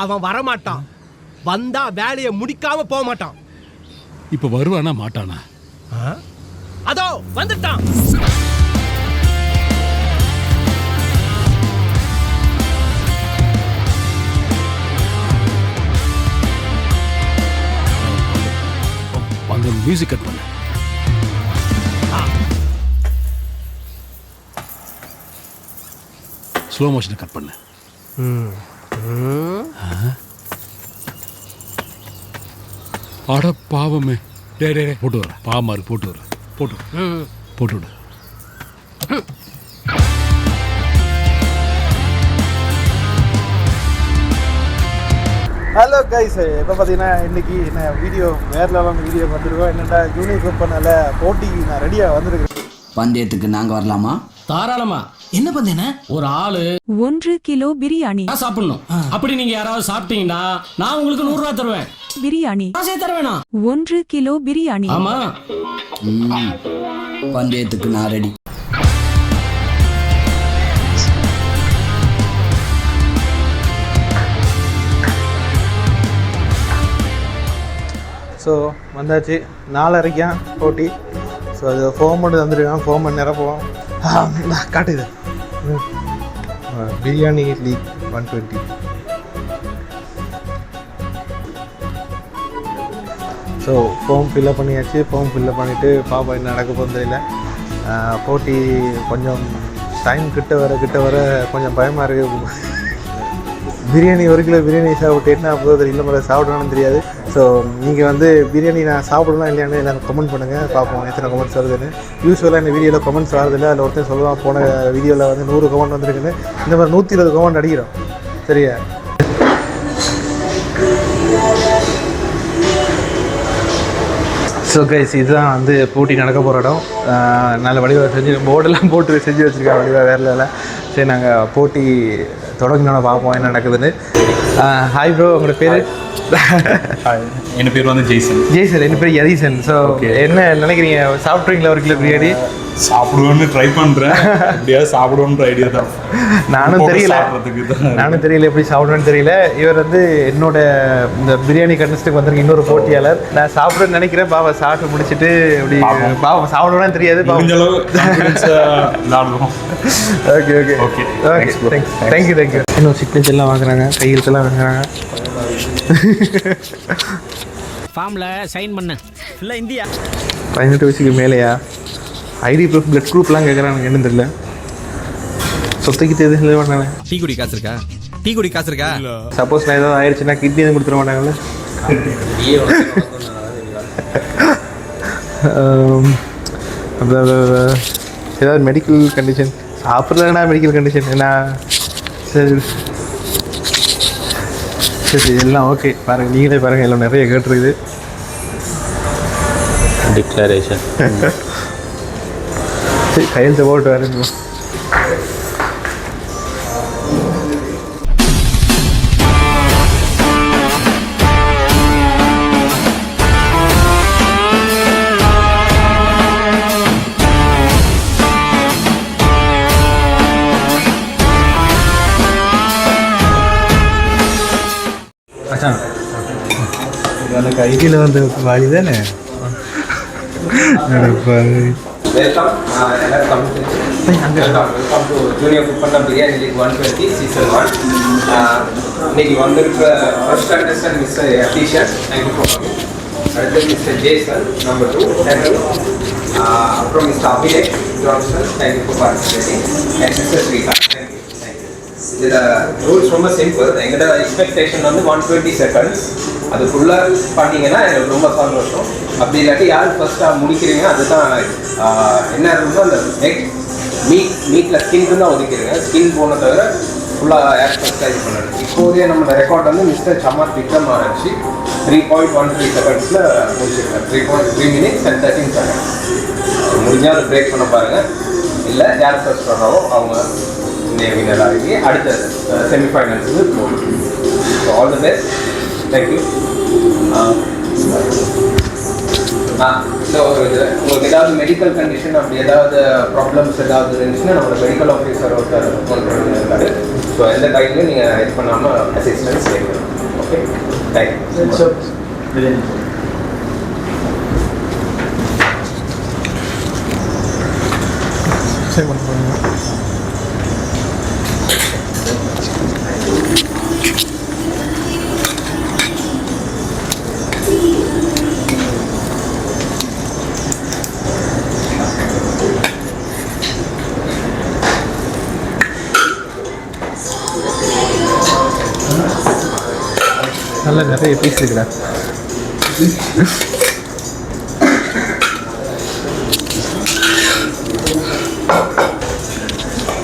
அவன் வரமாட்டான். வந்தா வேலையை முடிக்காம போக மாட்டான். இப்ப வருவானா மாட்டானா? அதோ வந்துட்டான். அந்த மியூசிக் கட் பண்ணு. ஸ்லோ மோஷனை கட் பண்ணு. அட பாவமே. டே போட்டு வர. பாவமா இருக்கு. போட்டு வர. போட்டு விடு. ஹலோ கைஸ், இப்போ பார்த்தீங்கன்னா இன்றைக்கி நான் வீடியோ வேறு லெவலான வீடியோ வந்துருக்கோம். என்னென்னா யூனிக் பண்ணல போட்டி நான் ரெடியாக வந்துருக்கேன். பந்தயத்துக்கு நாங்கள் வரலாமா? தாராளமா. என்ன பந்தேன? ஒரு ஆளு 1 கிலோ பிரியாணி சாப்பிடணும். அப்படி நீங்க யாராவது சாப்பிட்டீங்கன்னா நான் உங்களுக்கு 100 ரூபாய் தருவேன். பிரியாணி தருவேனா? 1 கிலோ பிரியாணி. ஆமா. பந்தயத்துக்கு நான் ரெடி. ஸோ வந்தாச்சு. 4:30 போட்டி. ஸோ அது ஃபோம் பண்ணி வந்துருக்கான். ஃபோம் பண்ணி நிரப்புவோம். காட்டுது பிரியாணி லீக் 120. ஸோ ஃபார்ம் ஃபில்அப் பண்ணியாச்சு. ஃபார்ம் ஃபில்அப் பண்ணிவிட்டு பாப்பா என்ன நடக்க போகிறது இல்லை. போட்டி கொஞ்சம் டைம் கிட்ட வர கொஞ்சம் பயமாக இருக்குது. பிரியாணி 1 கிலோ பிரியாணி சாப்பிட்டு என்ன போகுது இல்லை முறை சாப்பிடணும்னு தெரியாது. ஸோ நீங்கள் பிரியாணி நான் சாப்பிடலாம் இல்லையானு எல்லோரும் கமெண்ட் பண்ணுங்கள். பார்ப்போம் எத்தனை கமெண்ட்ஸ் வருதுன்னு. யூஸ்வலாக இந்த வீடியோவில் கமெண்ட்ஸ் வரதில்லை. அதில் ஒருத்தர் சொல்லுவான் போன வீடியோவில் 100 கமெண்ட் வந்திருக்குன்னு. இந்த மாதிரி 120 கமெண்ட் அடிக்கிறோம். சரியா? ஸோ கைஸ், இதுதான் போட்டி நடக்க போகிற இடம். நல்ல வடிவாக செஞ்சு போர்டெல்லாம் போட்டு செஞ்சு வச்சுருக்கேன். வடிவாக வேறு இல்லை. சரி, நாங்கள் போட்டி தொடங்கினோட பார்ப்போம் என்ன நடக்குதுன்னு. ஹாய் ப்ரோ, உங்களோட பேர்? என் பேர் ஜெய்சன். என் பேர் யதீசன். ஸோ என்ன நினைக்கிறீங்க? சாப்பிட்றீங்களா 1 கிலோ பிரியாணி? சாப்பிடுவோன்னு ட்ரை பண்ணுறேன். எப்படியாவது சாப்பிடுவோன்ற ஐடியா தான். நானும் தெரியல எப்படி சாப்பிடுவேன்னு தெரியல. இவர் என்னோட இந்த பிரியாணி கண்டஸ்ட்டுக்கு வந்திருக்க இன்னொரு போட்டியாளர். நான் சாப்பிடுன்னு நினைக்கிறேன். பாவா சாப்பிட்டு முடிச்சுட்டு அப்படி பாவா சாப்பிடுவேன்னு தெரியாது. Okay thank you. இன்னும் சிக்னேச்சர் எல்லாம் வாங்குறாங்க, கையெழுத்தெல்லாம் வாங்குறாங்க. ஃபார்ம்ல சைன் பண்ண ஃபுல்லா இந்தியா. 18 வயசுக்கு மேலேயா? ஐடி ப்ரூஃப், பிளட் குரூப்லாம் கேட்குறாங்க. என்னன்னு தெரியல. சொத்துக்கு தேதி பண்ணாங்க. டீ குடி காசு இருக்கா? சப்போஸ் நான் ஏதாவது ஆயிடுச்சுன்னா கிட்னி எதுவும் கொடுத்துட மாட்டாங்கல்ல. ஏதாவது மெடிக்கல் கண்டிஷன்? சாப்பிட்றதுனா மெடிக்கல் கண்டிஷன் என்ன? சரி எல்லாம் ஓகே. பாருங்கள், நீங்களே பாருங்கள், எல்லாம் நிறைய கேட்டுருக்குது. டிக்ளரேஷன். சரி, கையெழுத்து போட்டு வரேன். எனக்கு ஐடியில் வாலி தானே. வெல்கம் டு ஜூனியர் ஃபுட் பண்ண பிரியாணி லீக் 120 சீசன் 1. இன்னைக்கு வந்திருக்கிற first contestant mister Yatheeshan. Thank you for coming. அடுத்து மிஸ்டர் ஜேசன் நம்பர் 2. அப்புறம் mister Abhilek Johnson. Thank you for participating. And mister Srikanth. Thank you. இதில் ரூல்ஸ் ரொம்ப சிம்பிள். எங்களோட எக்ஸ்பெக்டேஷன் 120 செகண்ட்ஸ். அதுக்குள்ளே பண்ணிங்கன்னா எனக்கு ரொம்ப சந்தோஷம். அப்படி இல்லாட்டி யார் ஃபர்ஸ்ட்டாக முடிக்கிறீங்க அதுதான் என்ன இருக்குதோ அந்த மீட்டில் ஸ்கின்க்கு தான் ஒதுக்கிடுங்க. ஸ்கின் போன தவிர ஃபுல்லாக ஏர் ஃபர்ஸ்ட்டாக இது பண்ணணும். இப்போதைய நம்ம ரெக்கார்ட் மிஸ்டர் சமார் விக்ரம் ஆரம்பிச்சு 3.13 செகண்ட்ஸில் முடிச்சிருக்கேன். 3.3 minutes and 13 seconds. முடிஞ்சால் அதை பிரேக் பண்ண பாருங்கள். இல்லை யார் ஃபர்ஸ்ட் வர்றாவோ அவங்க வினர் ஆகி அடுத்த செமிஃபைனல்ஸுக்கு போகணும். So all the best. Thank you. ஒரு இது உங்களுக்கு ஏதாவது மெடிக்கல் கண்டிஷன் அப்படி ஏதாவது ப்ராப்ளம்ஸ் ஏதாவது இருந்துச்சுன்னா நம்மளோட மெடிக்கல் ஆஃபீஸர் ஒருத்தர் இருக்காரு. ஸோ எந்த டைம்லையும் நீங்கள் இது பண்ணாமல் அசிஸ்டன்ஸ் கேட்கணும். நல்ல நிறைய பீஸ் இருக்குடா.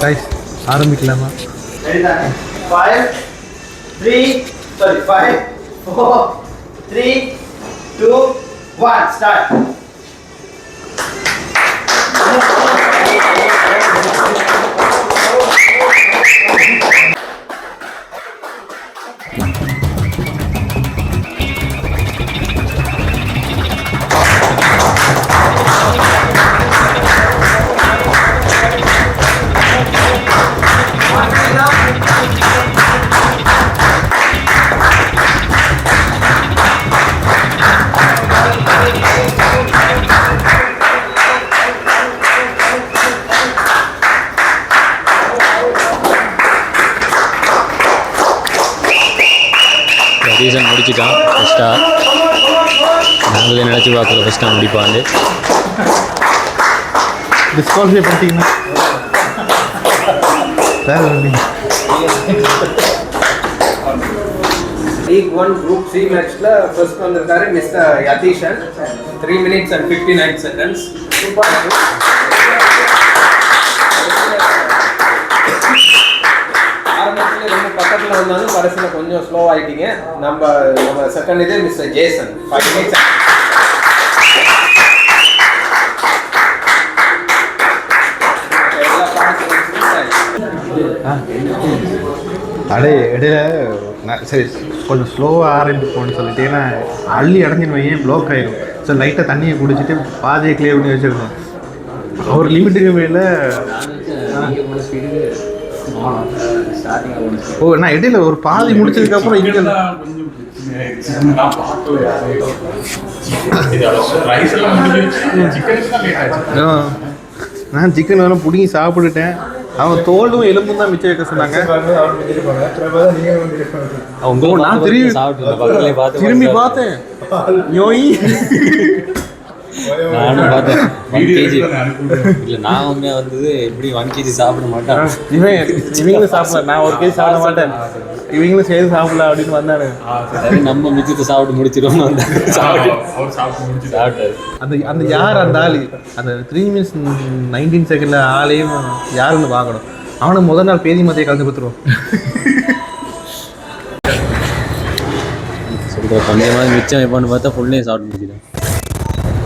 கைஸ் ஆரம்பிக்கலாமா? 5, 4, 3, 2, 1, start. ரீசன் முடிச்சிட்டான் ஃபஸ்ட்டாக. நாங்களே நினச்சி பார்க்கல ஃபஸ்ட்டாக முடிப்பாண்டு. டிஸ்குவாலிஃபை பண்ணிட்டீங்கன்னா League 1 Group C matchல first வந்திருக்காரு மிஸ்டர் யதீஷன். 3 minutes and 59 seconds. ஆரம்பத்தில் ரொம்ப பக்கத்தில் வந்தாலும் கடைசியில் கொஞ்சம் ஸ்லோ ஆகிட்டீங்க. நம்ம செகண்ட் இது மிஸ்டர் ஜேசன் 5 minutes. அடே இடையில சரி கொஞ்சம் ஸ்லோவாக ஆரம்பிப்போம்னு சொல்லிட்டு, ஏன்னா அள்ளி அடைஞ்சின்னு வையன் ப்ளாக் ஆயிடும். ஸோ லைட்டாக தண்ணியை குடிச்சிட்டு பாதையை கிளியர் பண்ணி வச்சுருந்தோம். அவர் லிமிட்டுக்கு மேலே ஓ நான் இடையில ஒரு பாதி முடிச்சதுக்கப்புறம் இங்கே நான் சிக்கன் வேணும் பிடிங்கி சாப்பிட்டுட்டேன். அவன் தோலும் எலும்பும் தான் மிச்சம் வைக்க சொன்னாங்க. நான் திரும்பி பார்த்தேன். நானும் பார்த்தேன் 1 kg. இல்லை நான் உண்மையாக வந்தது எப்படி 1 kg சாப்பிட மாட்டேன். இவங்களும் சாப்பிடல, நான் 1 kg சாப்பிட மாட்டேன், இவங்களும் சேர்ந்து சாப்பிடல அப்படின்னு வந்தானு. நம்ம மிச்சத்தை சாப்பிட்டு முடிச்சிடுவோம்னு வந்தாங்க. சாப்பிட்டாரு. அந்த யார் அந்த ஆள், அந்த 3 minutes 19 seconds ஆளையும் யாருன்னு பார்க்கணும். அவனை முதல் நாள் பேதி மத்தியை கலந்து கொடுத்துருவோம். சொல்கிற கொஞ்சமாக மிச்சம் வைப்பான்னு பார்த்தா ஃபுல்லையும் சாப்பிட்டு முடிச்சிட்டேன்.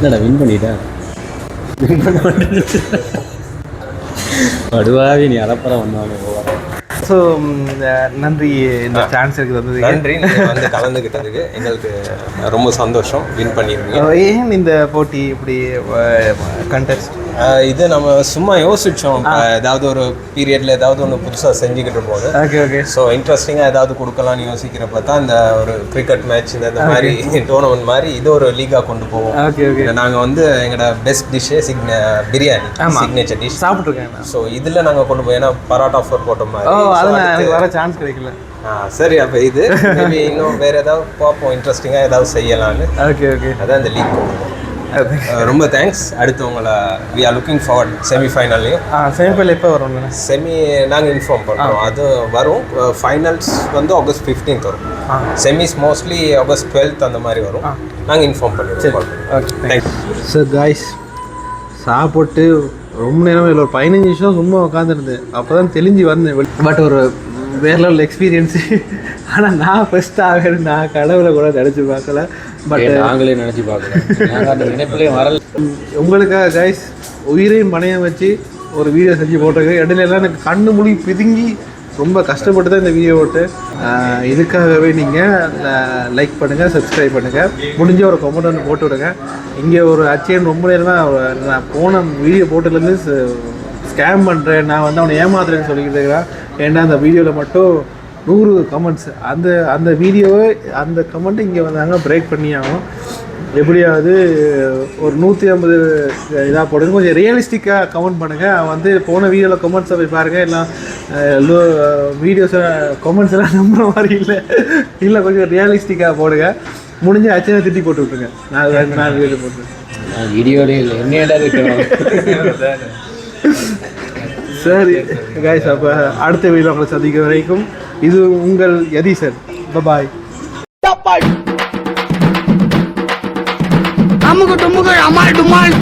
என்னடா வின் பண்ணிட்டேன். வின் பண்ண மாட்டேன். படுவாவி நீ அறப்பறம் வந்தாலும் போவாங்க. ஸோ நன்றி இந்த சான்ஸ் இருக்குது வந்தது. நன்றி வந்து கலந்துக்கிட்டதுக்கு எங்களுக்கு ரொம்ப சந்தோஷம். வின் பண்ணியிருக்கீங்க. ஏன் இந்த போட்டி இப்படி கண்டெஸ்ட்? இது நம்ம சும்மா யோசிச்சோம், ஏதாவது ஒரு பீரியட்ல ஏதாவது ஒன்று புதுசாக செஞ்சுக்கிட்டு போது. Okay okay. ஸோ இன்ட்ரெஸ்டிங்காக ஏதாவது கொடுக்கலாம்னு யோசிக்கிறப்ப தான் இந்த ஒரு கிரிக்கெட் மேட்ச் இந்த மாதிரி டோர்னமெண்ட் மாதிரி இது ஒரு லீகாக கொண்டு போவோம். Okay okay. நாங்கள் வந்து எங்களோட பெஸ்ட் டிஷ்ஷே பிரியாணி, சிக்னேச்சர் டிஷ் சாப்பிட்ருக்கேன். ஸோ இதில் நாங்கள் கொண்டு போய் ஏன்னா பரோட்டா ஆஃபர் போட்ட மாதிரி. அது எனக்கு வர சான்ஸ் கிடைக்கல. சரி, அப்போ இது மேபி இன்னும் வேறு ஏதாவது பார்ப்போம், இன்ட்ரெஸ்டிங்காக ஏதாவது செய்யலான்னு. Okay okay. அதான் இந்த லீக் கொண்டு போவோம். ரொம்ப தேங்க்ஸ். அடுத்து உங்களை வி ஆர் லுக்கிங் ஃபார்வர்ட் செமிஃபைனல்லையும். செமிஃபைனல் எப்போ வரும்? செமி நாங்கள் இன்ஃபார்ம் பண்ணுறோம், அது வரும். ஃபைனல்ஸ் வந்து ஆகஸ்ட் 15th வரும். செமிஸ் மோஸ்ட்லி ஆகஸ்ட் 12th அந்த மாதிரி வரும். நாங்கள் இன்ஃபார்ம் பண்ணிடுவோம். Okay thanks. சார் காய்ஸ், சாப்பிட்டு ரொம்ப நேரம் இல்லை, ஒரு 15 நிமிஷம் சும்மா உட்காந்துருந்தேன். அப்போ தான் தெளிஞ்சு வந்தேன். பட் ஒரு வேறு லெவல் எக்ஸ்பீரியன்ஸு. ஆனால் நான் ஃபஸ்ட் ஆகிறது நான் கடவுளை கூட நினச்சி பார்க்கல. பட் நாங்களே நினச்சி பார்க்கல, நினைப்பிலே வரல. உங்களுக்காக கைஸ் உயிரையும் பணையம் வச்சு ஒரு வீடியோ செஞ்சு போட்டிருக்கேன். இடையில எல்லாம் எனக்கு கண்ணு மொழி பிதுங்கி ரொம்ப கஷ்டப்பட்டு தான் இந்த வீடியோ போட்டு. இதுக்காகவே நீங்கள் லைக் பண்ணுங்கள், சப்ஸ்கிரைப் பண்ணுங்கள், முடிஞ்ச ஒரு கமெண்ட் ஒன்று போட்டு விடுங்க. இங்கே ஒரு அச்சையன் ரொம்ப நேரமாக நான் போன வீடியோ போட்டதுலேருந்து ஸ்கேம் பண்ணுறேன், நான் வந்து அவனை ஏமாத்துறேன்னு சொல்லிக்கிட்டு இருக்கிறேன். ஏன்னா அந்த வீடியோவில் மட்டும் 100 கமெண்ட்ஸ். அந்த வீடியோவை அந்த கமெண்ட்டை இங்கே வந்தாங்க பிரேக் பண்ணியாகும். எப்படியாவது ஒரு 150 இதாக போடுங்க. கொஞ்சம் ரியலிஸ்டிக்காக கமெண்ட் பண்ணுங்கள். வந்து போன வீடியோவில் கமெண்ட்ஸை போய் பாருங்கள். எல்லாம் வீடியோஸை கமெண்ட்ஸ் எல்லாம் நம்புற மாதிரி இல்லை கொஞ்சம் ரியலிஸ்டிக்காக போடுங்க. முடிஞ்ச அச்சனை திட்டி போட்டு விட்டுருங்க. நான் வீடியோ போட்டுருக்கேன். வீடியோலே இல்லை என்னையடா இருக்கிறோம். சரி கைஸ், அப்போ அடுத்த வீடியோ உங்களை சந்திக்க வரைக்கும் இது உங்கள் யதீசன். பாய். அமுகு டுமுகு அமால் டுமால்.